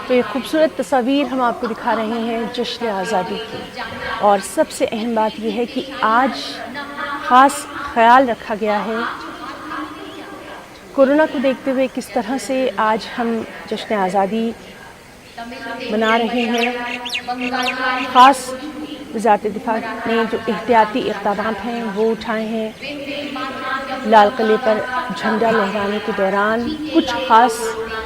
तो ये खूबसूरत तस्वीर हम आपको दिखा रहे हैं जश्न आज़ादी की। और सबसे अहम बात यह है कि आज ख़ास ख्याल रखा गया है कोरोना को देखते हुए, किस तरह से आज हम जश्न आज़ादी मना रहे हैं। ख़ास वज़ारत दिफ़ा ने जो एहतियाती इक़दामात हैं वो उठाए हैं। लाल किले पर झंडा लहराने के दौरान कुछ ख़ास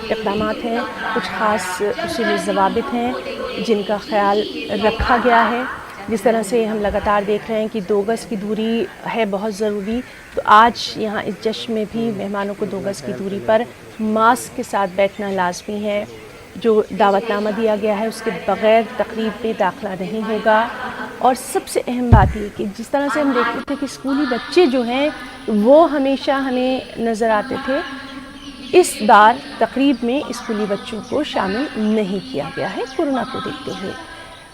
इक़दामात हैं, कुछ ख़ास उसूल ज़वाबित हैं जिनका ख़याल रखा गया है। जिस तरह से हम लगातार देख रहे हैं कि 2 गज़ की दूरी है बहुत ज़रूरी, तो आज यहाँ इस जश्न में भी मेहमानों को 2 गज़ की दूरी पर मास्क के साथ बैठना लाज़मी है। जो दावतनामा दिया गया है उसके बग़ैर तक़रीब में दाखिला नहीं होगा। और सबसे अहम बात ये कि जिस तरह से हम देखते थे कि स्कूली बच्चे जो हैं वो हमेशा हमें नज़र आते थे, इस बार तक़रीब में स्कूली बच्चों को शामिल नहीं किया गया है। कोरोना को देखते हुए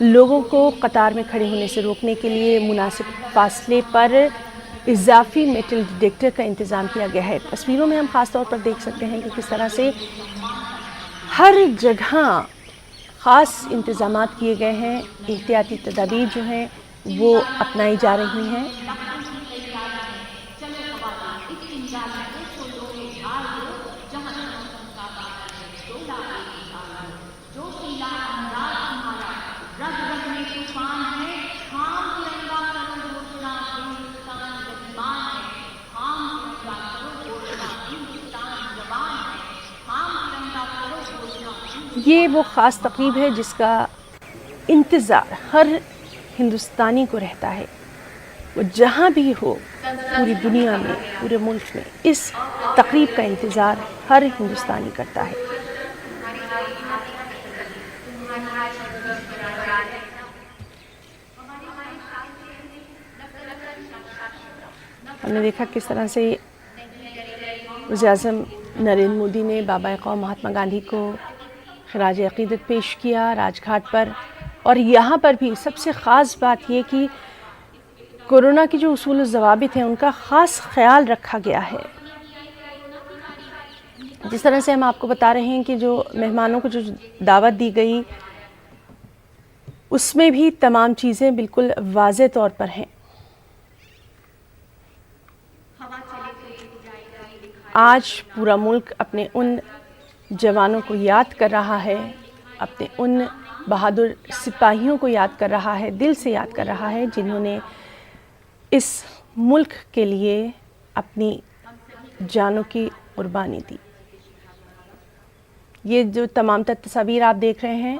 लोगों को कतार में खड़े होने से रोकने के लिए मुनासिब फासले पर इजाफ़ी मेटल डिटेक्टर का इंतज़ाम किया गया है। तस्वीरों में हम ख़ास तौर पर देख सकते हैं कि किस तरह से हर जगह ख़ास इंतज़ामात किए गए हैं, एहतियाती तदाबीर जो हैं वो अपनाई जा रही हैं। ये वो ख़ास तक़रीब है जिसका इंतज़ार हर हिंदुस्तानी को रहता है। वो जहाँ भी हो पूरी दुनिया में, पूरे मुल्क में इस तक़रीब का इंतज़ार हर हिंदुस्तानी करता है। हमने देखा किस तरह से वज़ीर-ए-आज़म नरेंद्र मोदी ने बाबा क़ौम महात्मा गांधी को ख़िराज अक़ीदत पेश किया राजघाट पर। और यहाँ पर भी सबसे ख़ास बात ये कि कोरोना की जो उसूल ज़वाबित हैं उनका ख़ास ख़याल रखा गया है। जिस तरह से हम आपको बता रहे हैं कि जो मेहमानों को जो दावत दी गई उसमें भी तमाम चीज़ें बिल्कुल वाज़े तौर पर हैं। आज पूरा मुल्क अपने उन जवानों को याद कर रहा है, अपने उन बहादुर सिपाहियों को याद कर रहा है, दिल से याद कर रहा है जिन्होंने इस मुल्क के लिए अपनी जानों की कुर्बानी दी। ये जो तमाम तस्वीर आप देख रहे हैं